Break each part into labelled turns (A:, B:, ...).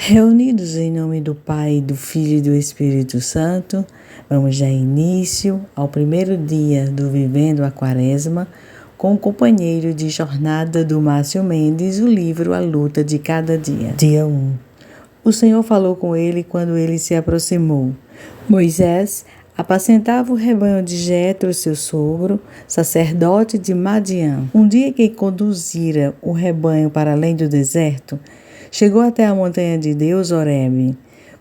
A: Reunidos em nome do Pai, do Filho e do Espírito Santo, vamos dar início ao primeiro dia do Vivendo a Quaresma com o companheiro de jornada do Márcio Mendes, o livro A Luta de Cada Dia. Dia 1. O Senhor falou com ele quando ele se aproximou. Moisés apacentava o rebanho de Jetro, seu sogro, sacerdote de Madiã. Um dia que conduzira o rebanho para além do deserto, chegou até a montanha de Deus, Horebe.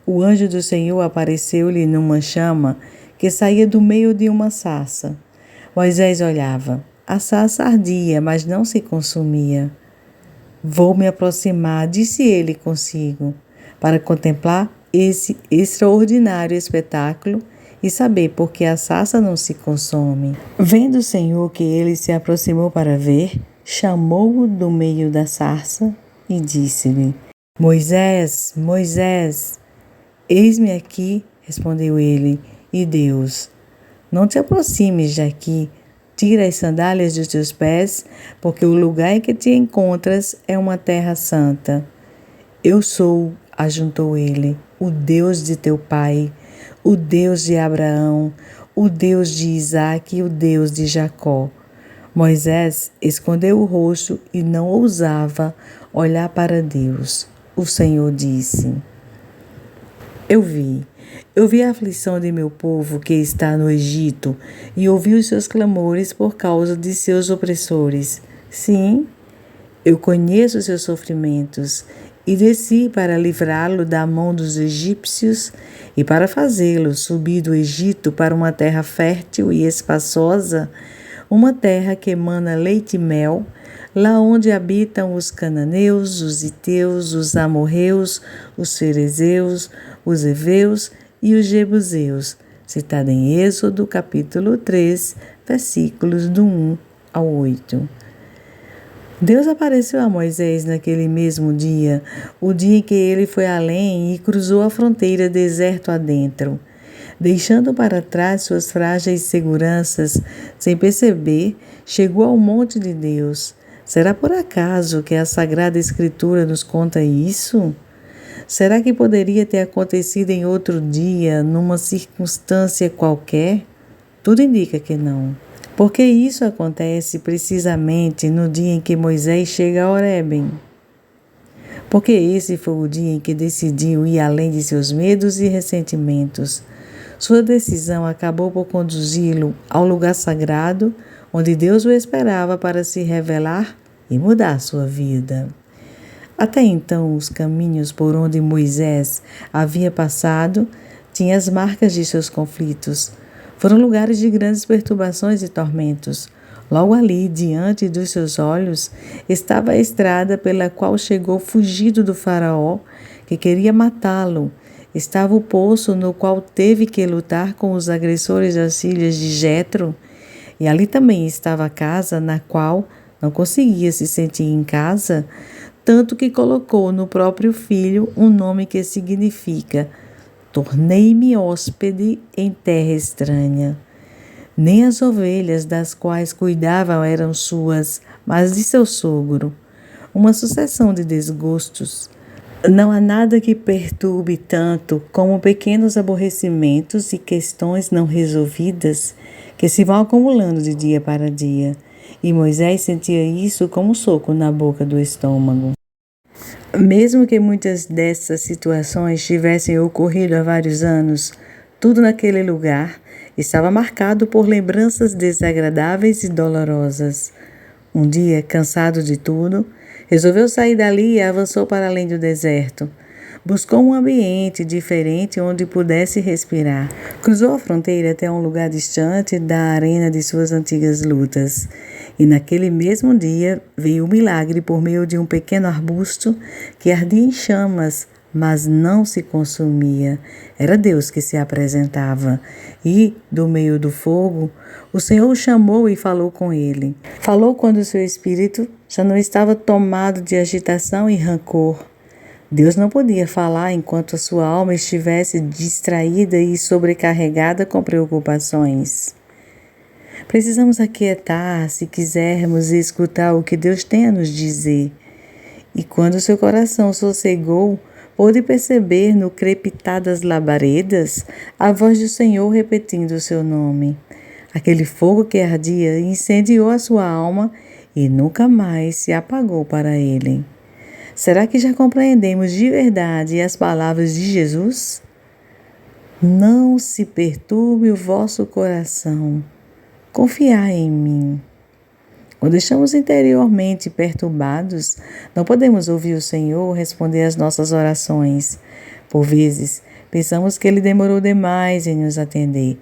A: O anjo do Senhor apareceu-lhe numa chama que saía do meio de uma sarça. Moisés olhava. A sarça ardia, mas não se consumia. Vou me aproximar, disse ele consigo, para contemplar esse extraordinário espetáculo e saber por que a sarça não se consome. Vendo o Senhor que ele se aproximou para ver, chamou-o do meio da sarça e disse-lhe: Moisés, Moisés. Eis-me aqui, respondeu ele. E Deus: Não te aproximes daqui, tira as sandálias dos teus pés, porque o lugar em que te encontras é uma terra santa. Eu sou, ajuntou ele, o Deus de teu pai, o Deus de Abraão, o Deus de Isaque e o Deus de Jacó. Moisés escondeu o rosto e não ousava olhar para Deus. O Senhor disse: Eu vi a aflição de meu povo que está no Egito e ouvi os seus clamores por causa de seus opressores. Sim, eu conheço os seus sofrimentos e desci para livrá-lo da mão dos egípcios e para fazê-lo subir do Egito para uma terra fértil e espaçosa, uma terra que emana leite e mel, lá onde habitam os cananeus, os heteus, os amorreus, os ferezeus, os heveus e os jebuseus, citado em Êxodo capítulo 3, versículos do 1 ao 8. Deus apareceu a Moisés naquele mesmo dia, o dia em que ele foi além e cruzou a fronteira deserto adentro. Deixando para trás suas frágeis seguranças, sem perceber, chegou ao monte de Deus. Será por acaso que a Sagrada Escritura nos conta isso? Será que poderia ter acontecido em outro dia, numa circunstância qualquer? Tudo indica que não. Porque isso acontece precisamente no dia em que Moisés chega a Horebe. Porque esse foi o dia em que decidiu ir além de seus medos e ressentimentos. Sua decisão acabou por conduzi-lo ao lugar sagrado, onde Deus o esperava para se revelar e mudar sua vida. Até então, os caminhos por onde Moisés havia passado tinham as marcas de seus conflitos. Foram lugares de grandes perturbações e tormentos. Logo ali, diante dos seus olhos, estava a estrada pela qual chegou fugido do faraó, que queria matá-lo. Estava o poço no qual teve que lutar com os agressores das filhas de Jetro. E ali também estava a casa na qual não conseguia se sentir em casa, tanto que colocou no próprio filho um nome que significa: tornei-me hóspede em terra estranha. Nem as ovelhas das quais cuidavam eram suas, mas de seu sogro. Uma sucessão de desgostos. Não há nada que perturbe tanto como pequenos aborrecimentos e questões não resolvidas que se vão acumulando de dia para dia. E Moisés sentia isso como um soco na boca do estômago. Mesmo que muitas dessas situações tivessem ocorrido há vários anos, tudo naquele lugar estava marcado por lembranças desagradáveis e dolorosas. Um dia, cansado de tudo, resolveu sair dali e avançou para além do deserto. Buscou um ambiente diferente onde pudesse respirar. Cruzou a fronteira até um lugar distante da arena de suas antigas lutas. E naquele mesmo dia veio o milagre por meio de um pequeno arbusto que ardia em chamas, mas não se consumia. Era Deus que se apresentava. E, do meio do fogo, o Senhor o chamou e falou com ele. Falou quando seu espírito já não estava tomado de agitação e rancor. Deus não podia falar enquanto a sua alma estivesse distraída e sobrecarregada com preocupações. Precisamos aquietar se quisermos escutar o que Deus tem a nos dizer. E quando seu coração sossegou, pôde perceber no crepitar das labaredas a voz do Senhor repetindo o seu nome. Aquele fogo que ardia incendiou a sua alma e nunca mais se apagou para ele. Será que já compreendemos de verdade as palavras de Jesus? Não se perturbe o vosso coração. Confiai em mim. Quando estamos interiormente perturbados, não podemos ouvir o Senhor responder às nossas orações. Por vezes, pensamos que Ele demorou demais em nos atender.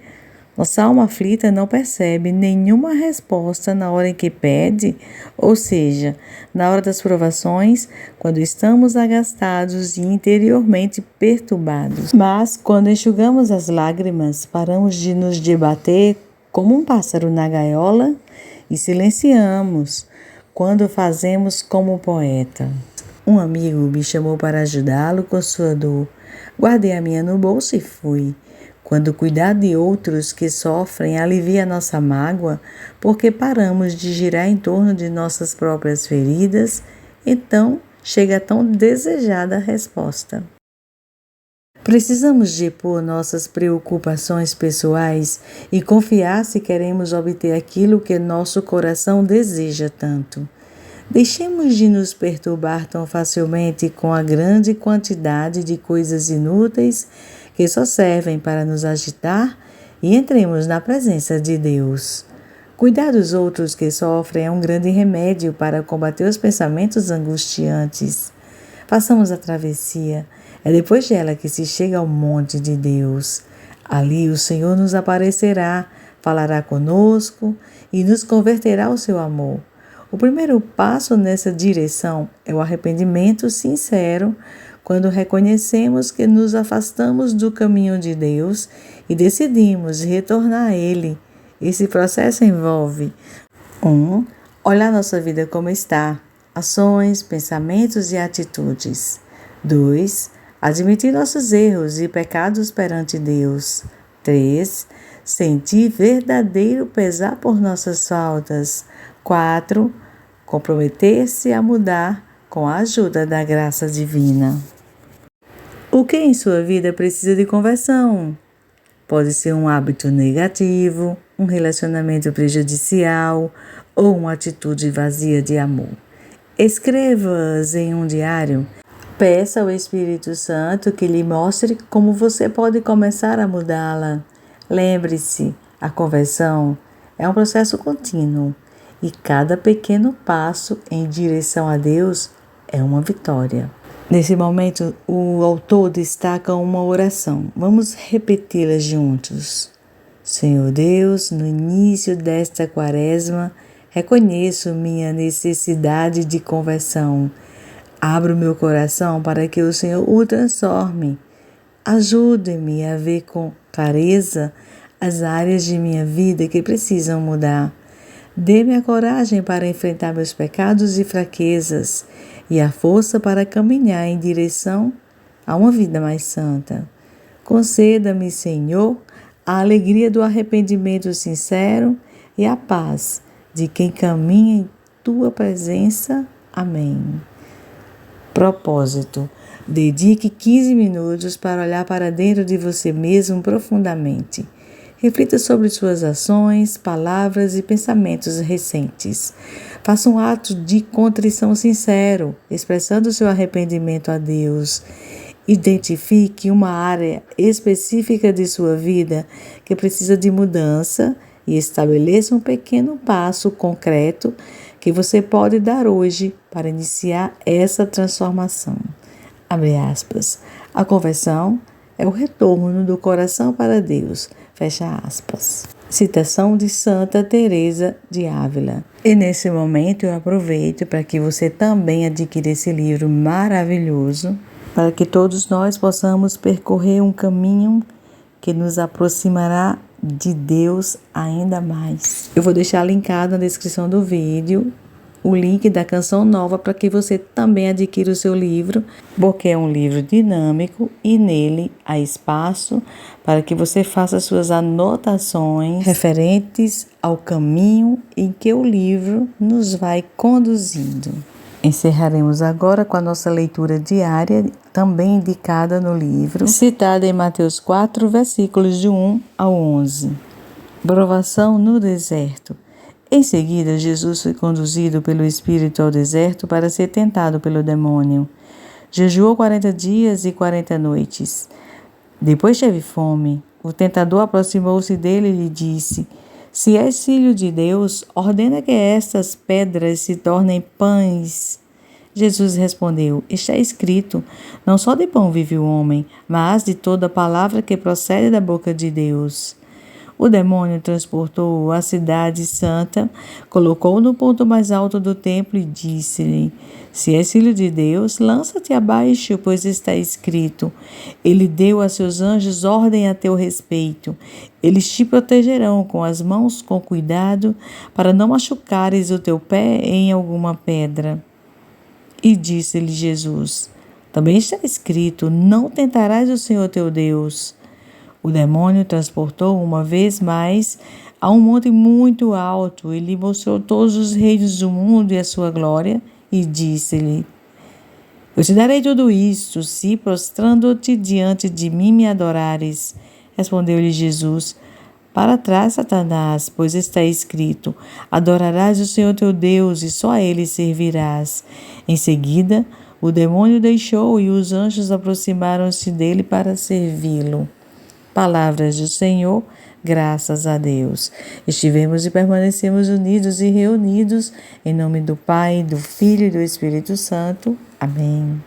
A: Nossa alma aflita não percebe nenhuma resposta na hora em que pede, ou seja, na hora das provações, quando estamos agastados e interiormente perturbados. Mas, quando enxugamos as lágrimas, paramos de nos debater como um pássaro na gaiola e silenciamos quando fazemos como poeta. Um amigo me chamou para ajudá-lo com sua dor. Guardei a minha no bolso e fui. Quando cuidar de outros que sofrem alivia nossa mágoa, porque paramos de girar em torno de nossas próprias feridas, então chega a tão desejada resposta. Precisamos depor nossas preocupações pessoais e confiar se queremos obter aquilo que nosso coração deseja tanto. Deixemos de nos perturbar tão facilmente com a grande quantidade de coisas inúteis que só servem para nos agitar e entremos na presença de Deus. Cuidar dos outros que sofrem é um grande remédio para combater os pensamentos angustiantes. Façamos a travessia. É depois dela que se chega ao monte de Deus. Ali o Senhor nos aparecerá, falará conosco e nos converterá ao seu amor. O primeiro passo nessa direção é o arrependimento sincero, quando reconhecemos que nos afastamos do caminho de Deus e decidimos retornar a Ele. Esse processo envolve 1. Olhar nossa vida como está, ações, pensamentos e atitudes. 2. Admitir nossos erros e pecados perante Deus. 3. Sentir verdadeiro pesar por nossas faltas. 4. Comprometer-se a mudar com a ajuda da graça divina. O que em sua vida precisa de conversão? Pode ser um hábito negativo, um relacionamento prejudicial ou uma atitude vazia de amor. Escreva-as em um diário. Peça ao Espírito Santo que lhe mostre como você pode começar a mudá-la. Lembre-se, a conversão é um processo contínuo e cada pequeno passo em direção a Deus é uma vitória. Nesse momento, o autor destaca uma oração. Vamos repeti-la juntos. Senhor Deus, no início desta quaresma, reconheço minha necessidade de conversão. Abro meu coração para que o Senhor o transforme. Ajude-me a ver com clareza as áreas de minha vida que precisam mudar. Dê-me a coragem para enfrentar meus pecados e fraquezas e a força para caminhar em direção a uma vida mais santa. Conceda-me, Senhor, a alegria do arrependimento sincero e a paz de quem caminha em Tua presença. Amém. Propósito: dedique 15 minutos para olhar para dentro de você mesmo profundamente. Reflita sobre suas ações, palavras e pensamentos recentes. Faça um ato de contrição sincero, expressando seu arrependimento a Deus. Identifique uma área específica de sua vida que precisa de mudança e estabeleça um pequeno passo concreto que você pode dar hoje para iniciar essa transformação. Abre aspas. A conversão é o retorno do coração para Deus. Fecha aspas. Citação de Santa Teresa de Ávila. E nesse momento eu aproveito para que você também adquira esse livro maravilhoso, para que todos nós possamos percorrer um caminho que nos aproximará de Deus ainda mais. Eu vou deixar linkado na descrição do vídeo o link da canção nova para que você também adquira o seu livro, porque é um livro dinâmico e nele há espaço para que você faça suas anotações referentes ao caminho em que o livro nos vai conduzindo. Encerraremos agora com a nossa leitura diária, também indicada no livro, citada em Mateus 4, versículos de 1 ao 11. Provação no deserto. Em seguida, Jesus foi conduzido pelo Espírito ao deserto para ser tentado pelo demônio. Jejuou 40 dias e 40 noites. Depois teve fome. O tentador aproximou-se dele e lhe disse: Se és filho de Deus, ordena que estas pedras se tornem pães. Jesus respondeu: Está escrito, não só de pão vive o homem, mas de toda palavra que procede da boca de Deus. O demônio transportou-o à cidade santa, colocou-o no ponto mais alto do templo e disse-lhe: Se és filho de Deus, lança-te abaixo, pois está escrito: Ele deu a seus anjos ordem a teu respeito. Eles te protegerão com as mãos com cuidado, para não machucares o teu pé em alguma pedra. E disse-lhe Jesus: Também está escrito: Não tentarás o Senhor teu Deus. O demônio transportou uma vez mais a um monte muito alto e lhe mostrou todos os reinos do mundo e a sua glória, e disse-lhe: Eu te darei tudo isto, se prostrando-te diante de mim me adorares. Respondeu-lhe Jesus: Para trás, Satanás, pois está escrito: Adorarás o Senhor teu Deus e só a ele servirás. Em seguida, o demônio deixou e os anjos aproximaram-se dele para servi-lo. Palavras do Senhor, graças a Deus. Estivemos e permanecemos unidos e reunidos em nome do Pai, do Filho e do Espírito Santo. Amém.